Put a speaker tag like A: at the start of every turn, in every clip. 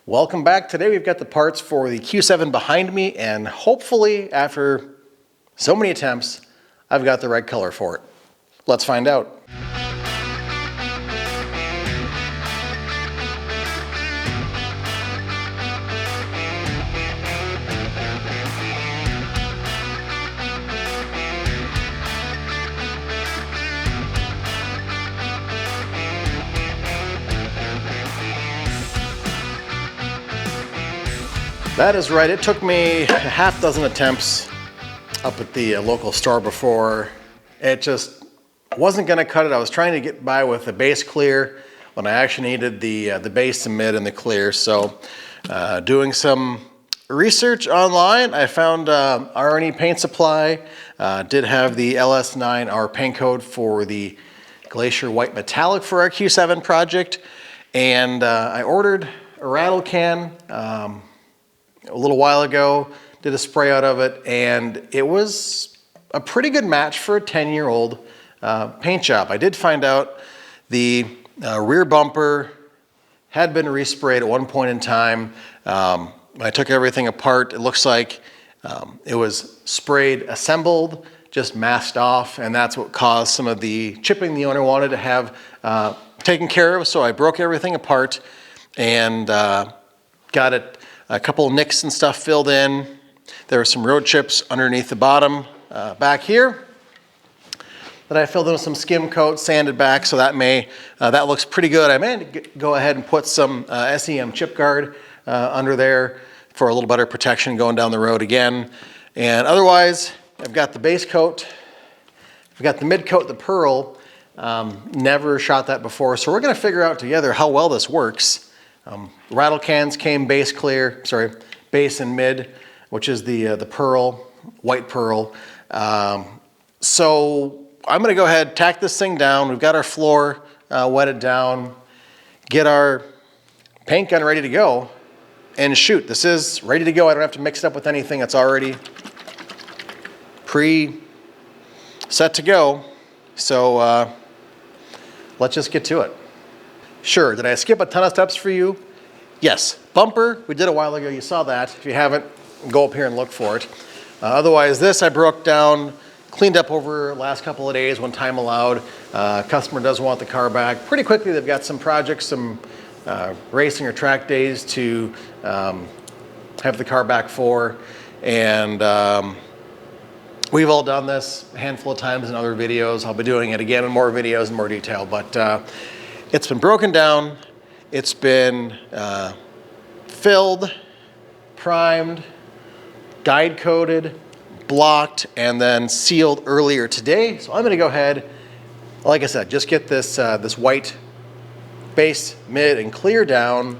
A: Welcome back. Today we've got the parts for the Q7 behind me, and hopefully after so many attempts, I've got the right color for it. Let's find out. That is right, it took me a half dozen attempts up at the local store before. It just wasn't gonna cut it. I was trying to get by with the base clear when I actually needed the base and mid and the clear. So doing some research online, I found our EPaintSupply did have the LS9, our paint code for the Glacier White Metallic for our Q7 project. And I ordered a rattle can a little while ago, did a spray out of it, and it was a pretty good match for a 10-year-old paint job. I did find out the rear bumper had been resprayed at one point in time. When I took everything apart, it looks like it was sprayed, assembled, just masked off, and that's what caused some of the chipping the owner wanted to have taken care of. So I broke everything apart and got it a couple of nicks and stuff filled in. There were some road chips underneath the bottom back here that I filled in with some skim coat, sanded back, so that looks pretty good. I may go ahead and put some SEM chip guard under there for a little better protection going down the road again. And otherwise, I've got the base coat, I've got the mid coat, the pearl. Never shot that before, so we're gonna figure out together how well this works. Rattle cans came base and mid, which is the pearl, white pearl. So I'm gonna go ahead, tack this thing down. We've got our floor wetted down, get our paint gun ready to go, and shoot. This is ready to go. I don't have to mix it up with anything. It's already set to go. So let's just get to it. Sure, did I skip a ton of steps for you? Yes, bumper, we did a while ago, you saw that. If you haven't, go up here and look for it. Otherwise, this I broke down, cleaned up over the last couple of days when time allowed. Customer does want the car back. Pretty quickly, they've got some projects, some racing or track days to have the car back for. And we've all done this a handful of times in other videos. I'll be doing it again in more videos in more detail, but it's been broken down, it's been filled, primed, guide coated, blocked, and then sealed earlier today. So I'm gonna go ahead, like I said, just get this, this white base, mid, and clear down,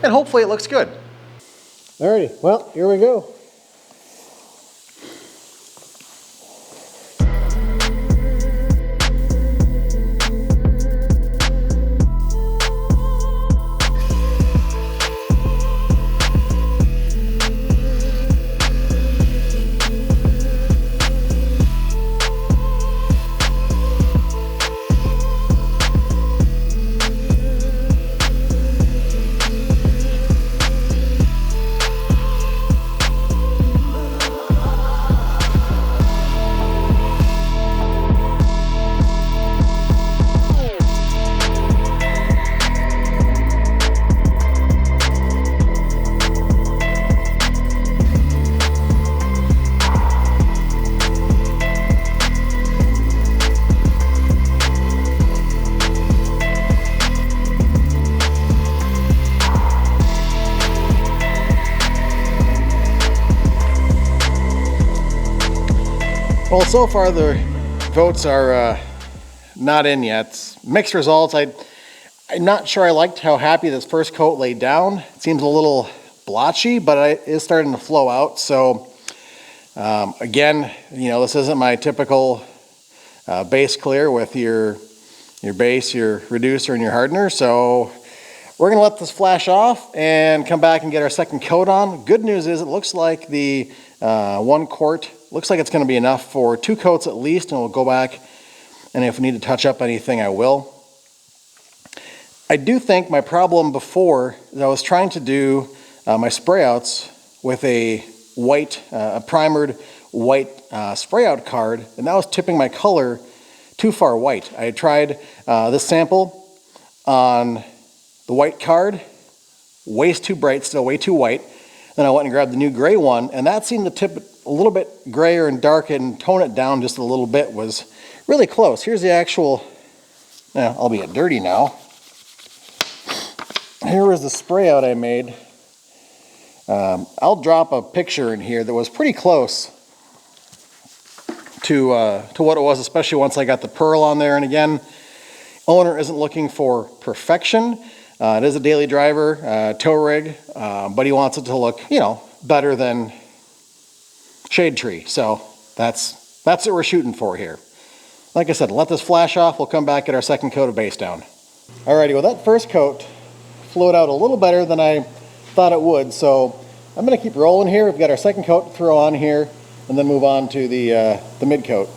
A: and hopefully it looks good. Alrighty, well, here we go. Well, so far the votes are not in yet. Mixed results. I'm not sure I liked how happy this first coat laid down. It seems a little blotchy, but it is starting to flow out. So again, you know, this isn't my typical base clear with your base, your reducer, and your hardener. So we're gonna let this flash off and come back and get our second coat on. Good news is it looks like the 1 quart looks like it's going to be enough for 2 coats at least, and we'll go back, and if we need to touch up anything, I will. I do think my problem before is I was trying to do my spray outs with a white, primered white spray out card, and that was tipping my color too far white. I had tried this sample on the white card, way too bright, still way too white. Then I went and grabbed the new gray one, and that seemed to tip it a little bit grayer and darker and tone it down just a little bit. Was really close. Here's the actual, albeit dirty now. Here was the spray out I made. I'll drop a picture in here that was pretty close to what it was, especially once I got the pearl on there. And again, owner isn't looking for perfection. It is a daily driver, tow rig, but he wants it to look, better than shade tree. So that's what we're shooting for here. Like I said, let this flash off. We'll come back at our second coat of base down. Alrighty, well that first coat flowed out a little better than I thought it would. So I'm going to keep rolling here. We've got our second coat to throw on here, and then move on to the mid coat.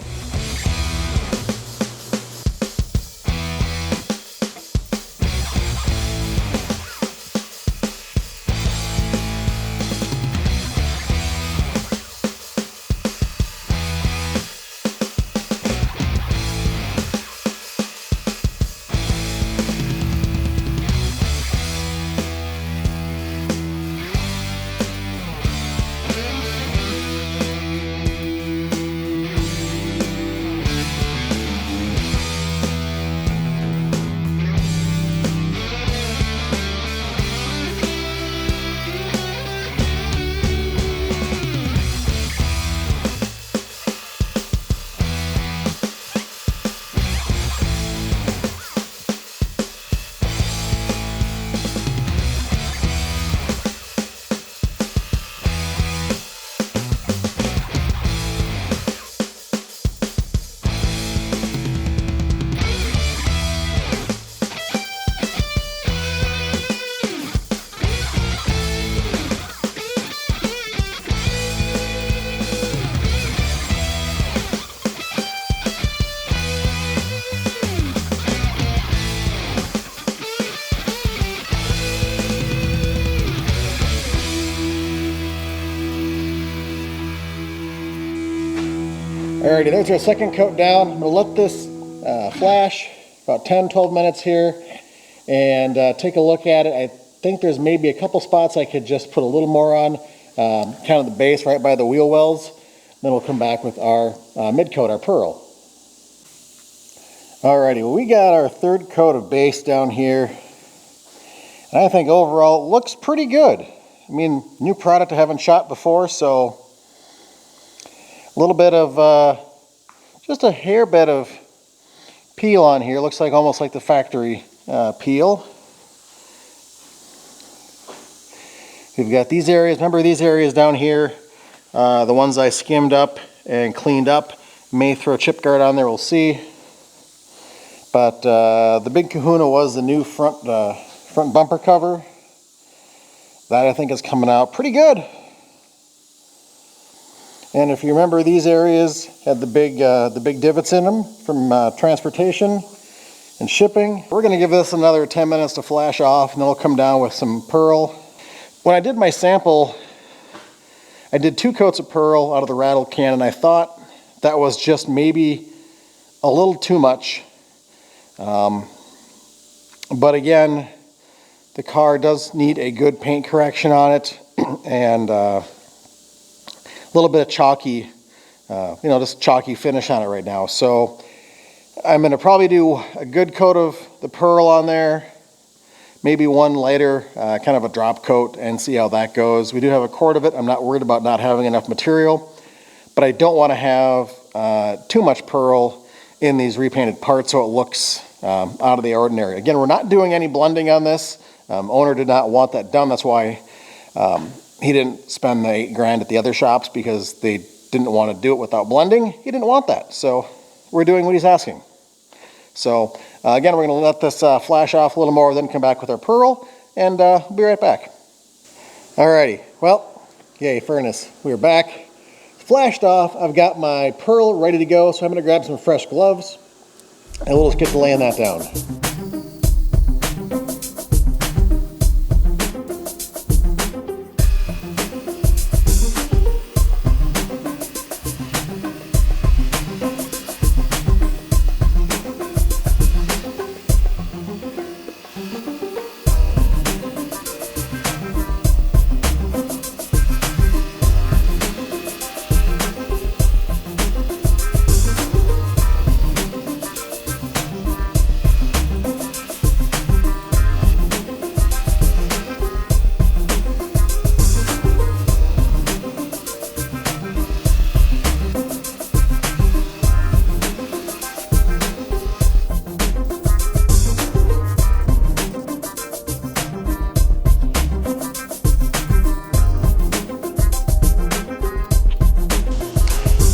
A: Alrighty, there's our second coat down. I'm going to let this flash about 10-12 minutes here and take a look at it. I think there's maybe a couple spots I could just put a little more on, kind of the base right by the wheel wells. Then we'll come back with our mid coat, our pearl. Alrighty, well we got our third coat of base down here. And I think overall it looks pretty good. I mean, new product I haven't shot before, so a little bit of, just a hair bit of peel on here. Looks like almost like the factory peel. We've got these areas. Remember these areas down here, the ones I skimmed up and cleaned up. May throw a chip guard on there, we'll see. But the big kahuna was the new front bumper cover. That I think is coming out pretty good. And if you remember, these areas had the big divots in them from transportation and shipping. We're going to give this another 10 minutes to flash off, and then we'll come down with some pearl. When I did my sample, I did 2 coats of pearl out of the rattle can, and I thought that was just maybe a little too much. But again, the car does need a good paint correction on it, and little bit of chalky, just chalky finish on it right now. So I'm going to probably do a good coat of the pearl on there, maybe one lighter, kind of a drop coat, and see how that goes. We do have a quart of it. I'm not worried about not having enough material, but I don't want to have too much pearl in these repainted parts so it looks out of the ordinary. Again, we're not doing any blending on this. Owner did not want that done. That's why he didn't spend the $8,000 at the other shops, because they didn't want to do it without blending. He didn't want that, so we're doing what he's asking. So again, we're going to let this flash off a little more, then come back with our pearl, and we'll be right back. Alrighty, well, yay, furnace. We're back. Flashed off. I've got my pearl ready to go, so I'm going to grab some fresh gloves, and we'll just get to laying that down.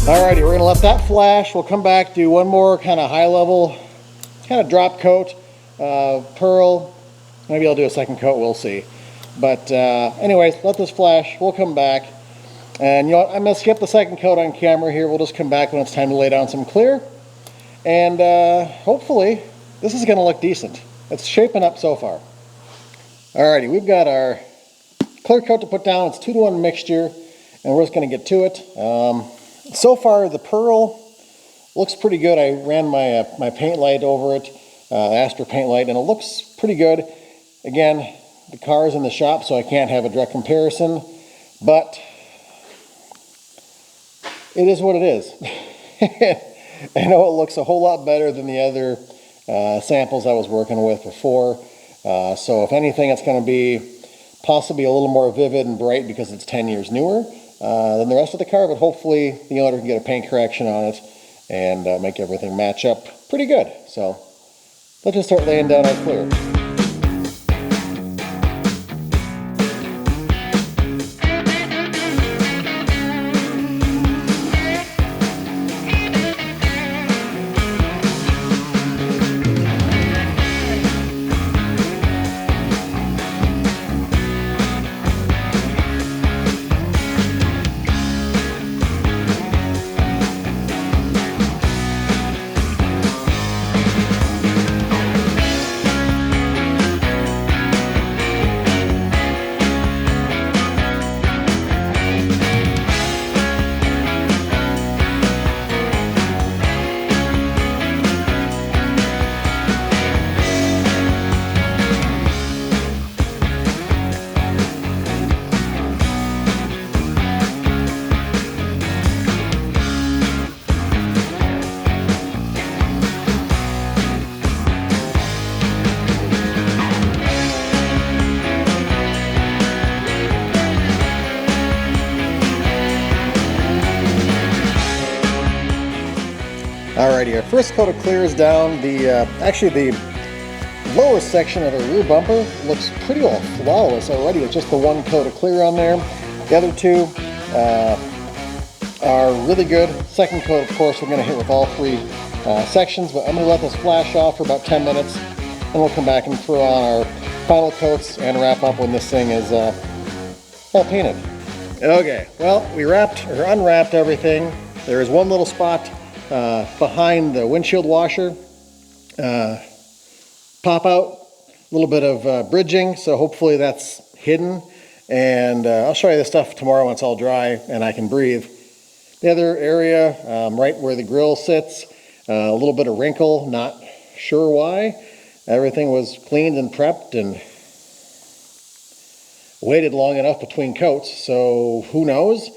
A: Alrighty, we're gonna let that flash. We'll come back, do one more kind of high level, kind of drop coat, pearl. Maybe I'll do a second coat, we'll see. But anyways, let this flash, we'll come back. And you know what, I'm gonna skip the second coat on camera here. We'll just come back when it's time to lay down some clear. And hopefully, this is gonna look decent. It's shaping up so far. Alrighty, we've got our clear coat to put down. It's 2-to-1 mixture, and we're just gonna get to it. So far, the pearl looks pretty good. I ran my paint light over it, Astro paint light, and it looks pretty good. Again, the car is in the shop, so I can't have a direct comparison, but it is what it is. I know it looks a whole lot better than the other samples I was working with before. So if anything, it's going to be possibly a little more vivid and bright because it's 10 years newer than the rest of the car, but hopefully the owner can get a paint correction on it and make everything match up pretty good. So let's just start laying down our clear. Alrighty, our first coat of clear is down. Actually the lower section of the rear bumper looks pretty well flawless already with just the one coat of clear on there. The other two are really good. Second coat, of course, we're going to hit with all three sections, but I'm going to let this flash off for about 10 minutes, and we'll come back and throw on our final coats and wrap up when this thing is all painted. Okay, well, we wrapped or unwrapped everything. There is one little spot behind the windshield washer, pop out, a little bit of bridging, so hopefully that's hidden, and I'll show you the stuff tomorrow when it's all dry and I can breathe. The other area, right where the grill sits, a little bit of wrinkle, not sure why. Everything was cleaned and prepped and waited long enough between coats, so who knows,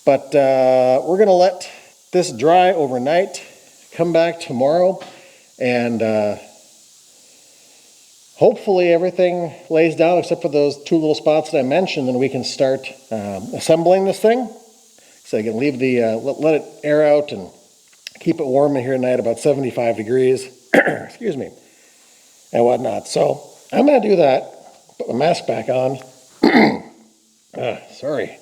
A: but we're gonna let this dry overnight, come back tomorrow, and hopefully everything lays down except for those two little spots that I mentioned, and we can start assembling this thing. So I can leave the, let it air out and keep it warm in here tonight, about 75 degrees, excuse me, and whatnot. So I'm gonna do that, put my mask back on. Sorry. I'm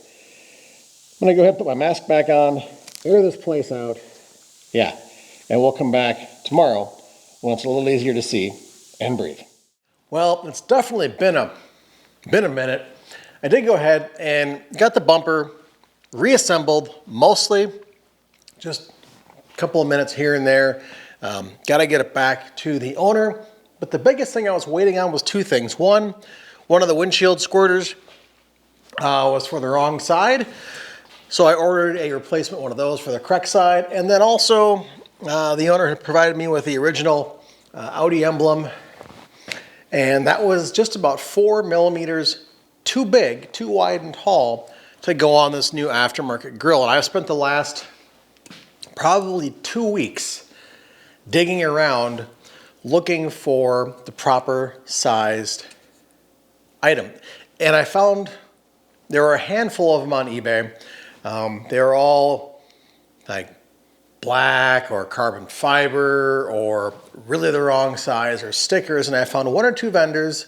A: gonna go ahead and put my mask back on, air this place out, yeah, and we'll come back tomorrow when it's a little easier to see and breathe. Well, it's definitely been a minute. I did go ahead and got the bumper reassembled, mostly just a couple of minutes here and there. Got to get it back to the owner, but the biggest thing I was waiting on was two things. One of the windshield squirters was for the wrong side. So I ordered a replacement one of those for the correct side, and then also the owner had provided me with the original Audi emblem, and that was just about 4 millimeters too big, too wide and tall to go on this new aftermarket grill. And I've spent the last probably 2 weeks digging around looking for the proper sized item, and I found there were a handful of them on eBay. They're all like black or carbon fiber or really the wrong size or stickers, and I found 1 or 2 vendors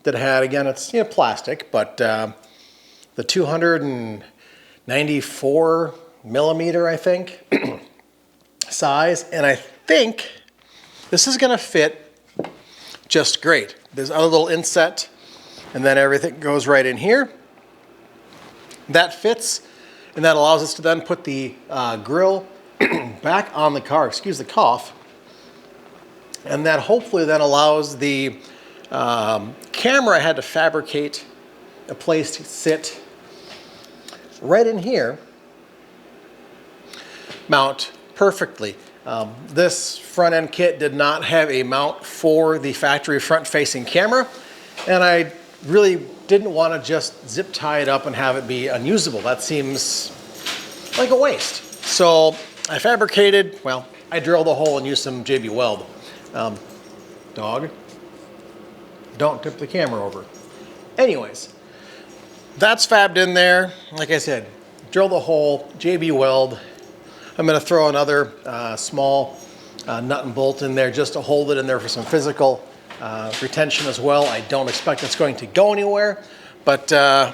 A: that had, again, it's plastic, but the 294 millimeter, I think, size. And I think this is gonna fit just great. There's a little inset, and then everything goes right in here. That fits, and that allows us to then put the grill back on the car, excuse the cough. And that hopefully then allows the camera I had to fabricate a place to sit right in here, mount perfectly. This front end kit did not have a mount for the factory front facing camera, and I really didn't want to just zip tie it up and have it be unusable. That seems like a waste. So I fabricated, well, I drilled a hole and used some JB Weld. Dog, don't tip the camera over. Anyways, that's fabbed in there. Like I said, drill the hole, JB Weld. I'm gonna throw another small nut and bolt in there just to hold it in there for some physical retention as well. I don't expect it's going to go anywhere, but let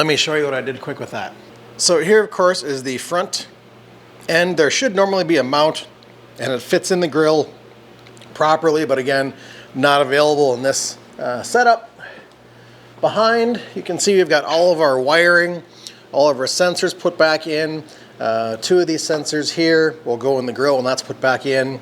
A: me show you what I did quick with that. So here, of course, is the front end. There should normally be a mount, and it fits in the grill properly, but again, not available in this setup. Behind, you can see we've got all of our wiring, all of our sensors put back in. 2 of these sensors here will go in the grill, and that's put back in.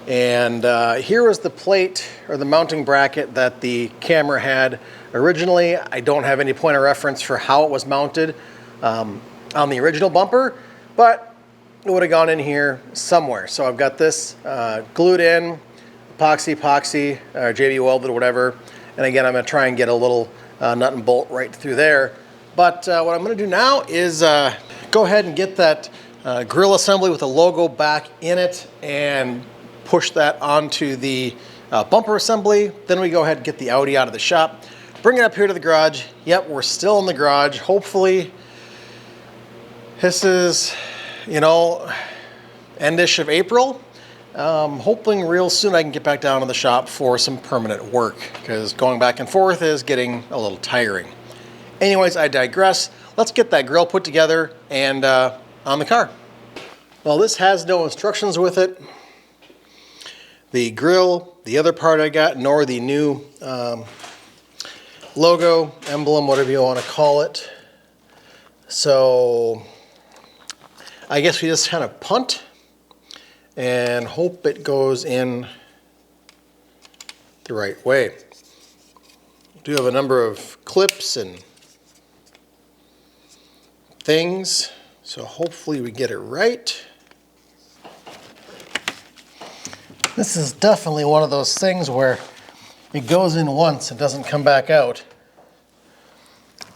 A: And here was the plate or the mounting bracket that the camera had originally. I don't have any point of reference for how it was mounted on the original bumper, but it would have gone in here somewhere. So I've got this glued in, epoxy, or JB welded or whatever. And again, I'm gonna try and get a little nut and bolt right through there. But what I'm gonna do now is go ahead and get that grill assembly with the logo back in it and push that onto the bumper assembly. Then we go ahead and get the Audi out of the shop, bring it up here to the garage. Yep, we're still in the garage. Hopefully, this is, you know, endish of April. Hoping real soon I can get back down to the shop for some permanent work, because going back and forth is getting a little tiring. Anyways, I digress. Let's get that grill put together and on the car. Well, this has no instructions with it. The grill, the other part I got, nor the new logo, emblem, whatever you want to call it. So I guess we just kind of punt and hope it goes in the right way. We do have a number of clips and things, so hopefully we get it right. This is definitely one of those things where it goes in once and doesn't come back out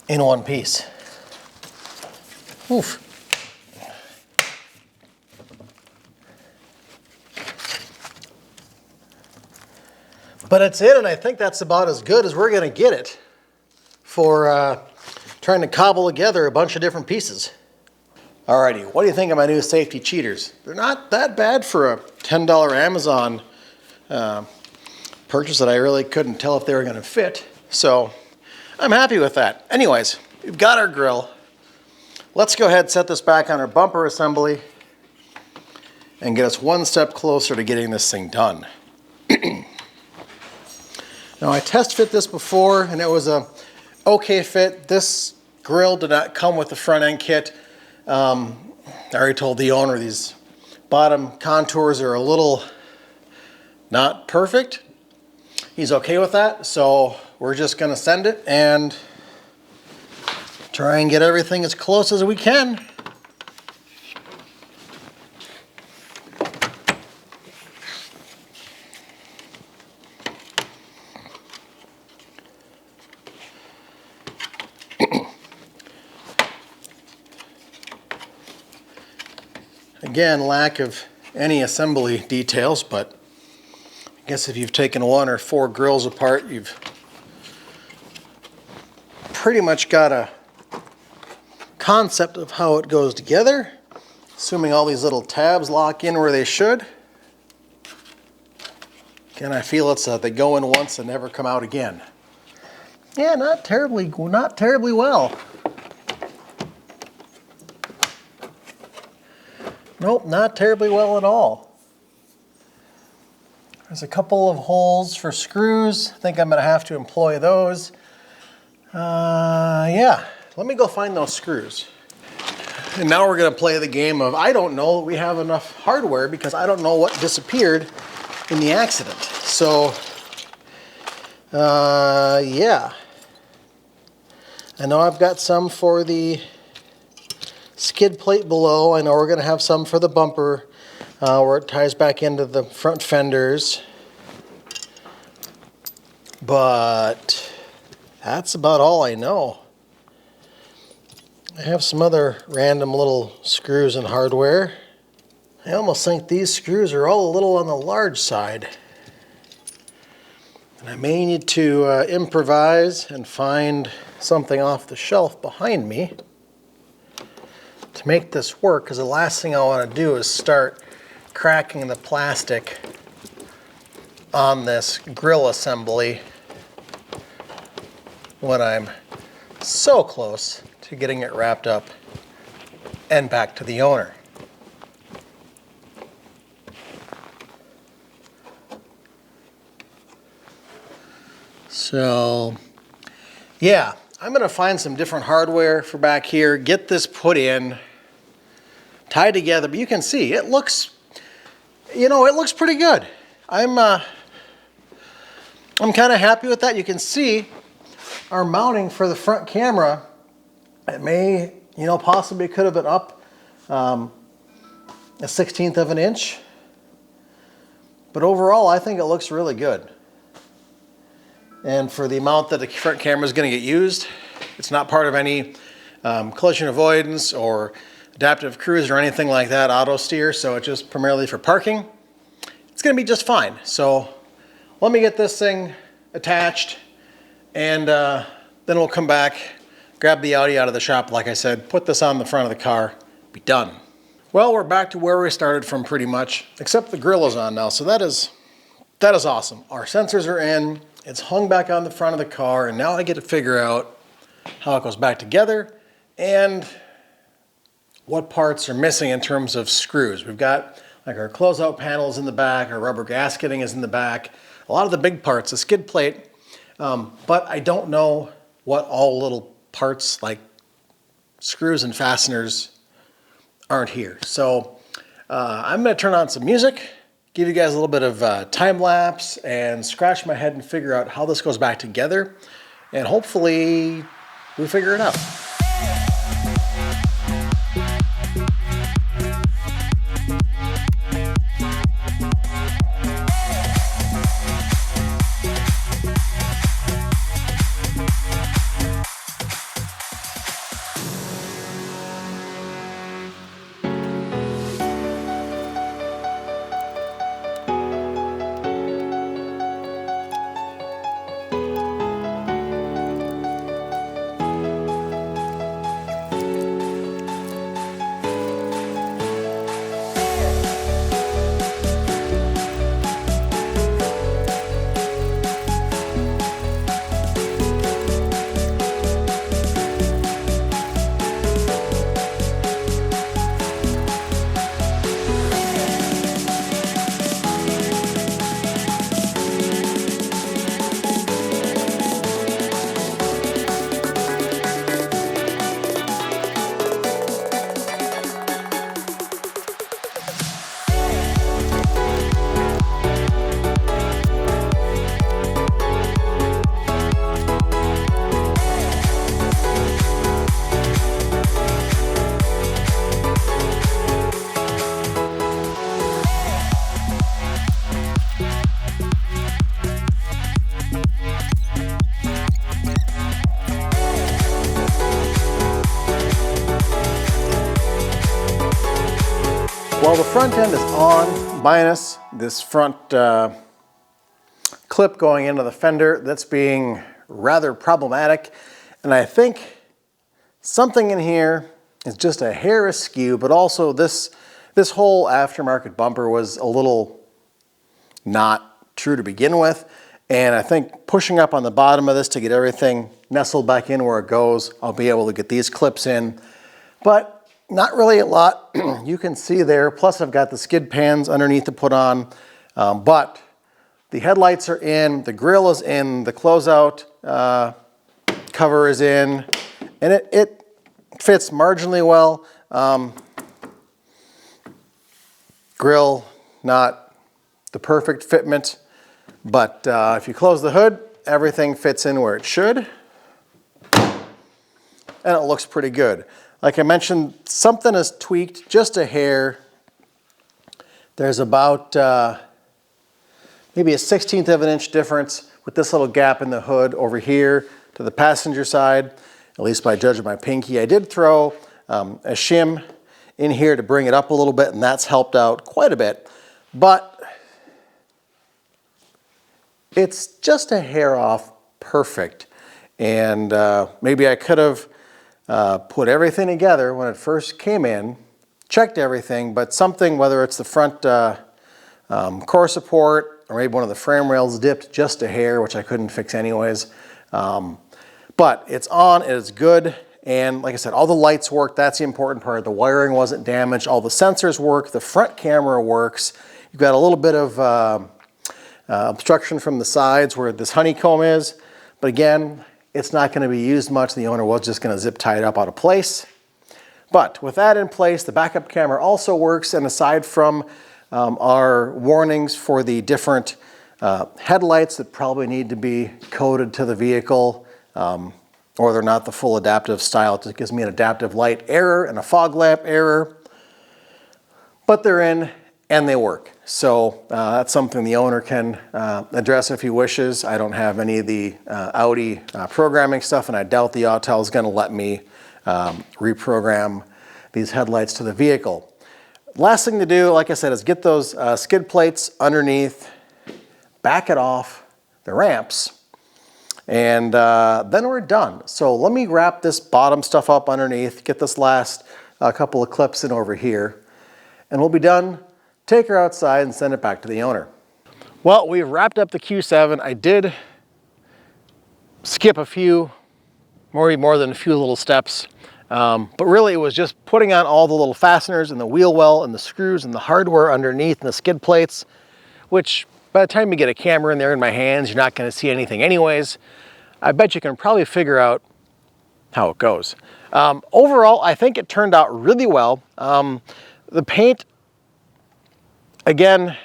A: in one piece. Oof. But it's in, and I think that's about as good as we're gonna get it for trying to cobble together a bunch of different pieces. Alrighty, what do you think of my new safety cheaters? They're not that bad for a $10 Amazon purchase that I really couldn't tell if they were gonna fit. So I'm happy with that. Anyways, we've got our grill. Let's go ahead and set this back on our bumper assembly and get us one step closer to getting this thing done. Now I test fit this before and it was a okay fit. This grill did not come with the front end kit. I already told the owner these bottom contours are a little not perfect. He's okay with that, so we're just gonna send it and try and get everything as close as we can. Again, lack of any assembly details, but I guess if you've taken 1 or 4 grills apart, you've pretty much got a concept of how it goes together, assuming all these little tabs lock in where they should. Again, I feel it's they go in once and never come out again. Yeah, not terribly well. Nope, not terribly well at all. There's a couple of holes for screws. I think I'm gonna have to employ those. Yeah, let me go find those screws. And now we're gonna play the game of, I don't know that we have enough hardware because I don't know what disappeared in the accident. So, yeah. I know I've got some for the skid plate below. I know we're gonna have some for the bumper where it ties back into the front fenders. But that's about all I know. I have some other random little screws and hardware. I almost think these screws are all a little on the large side. And I may need to improvise and find something off the shelf behind me to make this work, because the last thing I want to do is start cracking the plastic on this grill assembly when I'm so close to getting it wrapped up and back to the owner. So, yeah, I'm gonna find some different hardware for back here, get this put in, tied together, but you can see it looks, it looks pretty good. I'm kind of happy with that. You can see our mounting for the front camera. It may, possibly could have been up a 1/16 of an inch. But overall, I think it looks really good. And for the amount that the front camera is going to get used, it's not part of any collision avoidance or adaptive cruise or anything like that, auto steer. So it's just primarily for parking. It's going to be just fine. So let me get this thing attached, and then we'll come back, grab the Audi out of the shop, like I said, put this on the front of the car, be done. Well, we're back to where we started from pretty much, except the grill is on now, so that is awesome. Our sensors are in, it's hung back on the front of the car, and now I get to figure out how it goes back together and what parts are missing in terms of screws. We've got like our closeout panels in the back, our rubber gasketing is in the back, a lot of the big parts, the skid plate, but I don't know what all little parts like screws and fasteners aren't here. So I'm going to turn on some music, give you guys a little bit of time lapse, and scratch my head and figure out how this goes back together, and hopefully we figure it out. Well, the front end is on, minus this front clip going into the fender that's being rather problematic. And I think something in here is just a hair askew, but also this whole aftermarket bumper was a little not true to begin with. And I think pushing up on the bottom of this to get everything nestled back in where it goes, I'll be able to get these clips in. But not really a lot you can see there. Plus I've got the skid pans underneath to put on, but the headlights are in, the grille is in, the closeout cover is in, and it fits marginally well. Grille, not the perfect fitment, but if you close the hood, everything fits in where it should, and it looks pretty good. Like I mentioned, something is tweaked just a hair. There's about maybe a 1/16 of an inch difference with this little gap in the hood over here to the passenger side, at least by judging my pinky. I did throw a shim in here to bring it up a little bit, and that's helped out quite a bit. But it's just a hair off perfect. And maybe I could have put everything together when it first came in, checked everything, but something, whether it's the front core support or maybe one of the frame rails dipped just a hair, which I couldn't fix anyways. But it's on, it's good. And like I said, all the lights work. That's the important part. The wiring wasn't damaged. All the sensors work. The front camera works. You've got a little bit of obstruction from the sides where this honeycomb is. But again, it's not going to be used much. The owner was just going to zip tie it up out of place. But with that in place, the backup camera also works. And aside from our warnings for the different headlights that probably need to be coded to the vehicle, or they're not the full adaptive style, it gives me an adaptive light error and a fog lamp error. But they're in and they work. So that's something the owner can address if he wishes. I don't have any of the Audi programming stuff, and I doubt the Autel is going to let me reprogram these headlights to the vehicle. Last thing to do, like I said, is get those skid plates underneath, back it off the ramps, and then we're done. So let me wrap this bottom stuff up underneath, get this last couple of clips in over here, and we'll be done. Take her outside and send it back to the owner. Well, we've wrapped up the Q7. I did skip a few, more than a few little steps. But really it was just putting on all the little fasteners and the wheel well and the screws and the hardware underneath and the skid plates, which by the time you get a camera in there in my hands, you're not going to see anything anyways. I bet you can probably figure out how it goes. Overall, I think it turned out really well. The paint, again,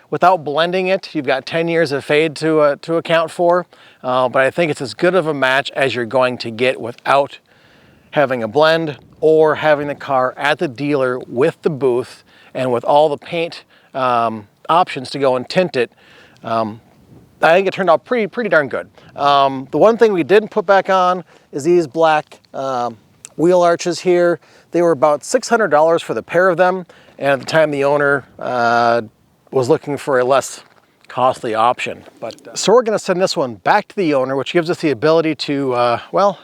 A: without blending it, you've got 10 years of fade to account for, but I think it's as good of a match as you're going to get without having a blend or having the car at the dealer with the booth and with all the paint options to go and tint it. I think it turned out pretty darn good. The one thing we didn't put back on is these black wheel arches here. They were about $600 for the pair of them, and at the time the owner was looking for a less costly option. But so we're going to send this one back to the owner, which gives us the ability to, well,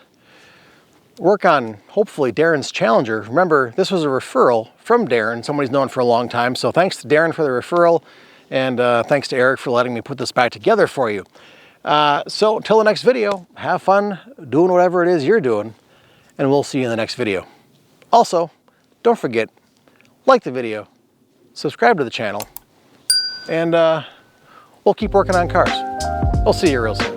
A: work on hopefully Darren's Challenger. Remember, this was a referral from Darren, somebody he's known for a long time. So thanks to Darren for the referral, and thanks to Eric for letting me put this back together for you. So until the next video, have fun doing whatever it is you're doing, and we'll see you in the next video. Also, don't forget, like the video, subscribe to the channel, and we'll keep working on cars. We'll see you real soon.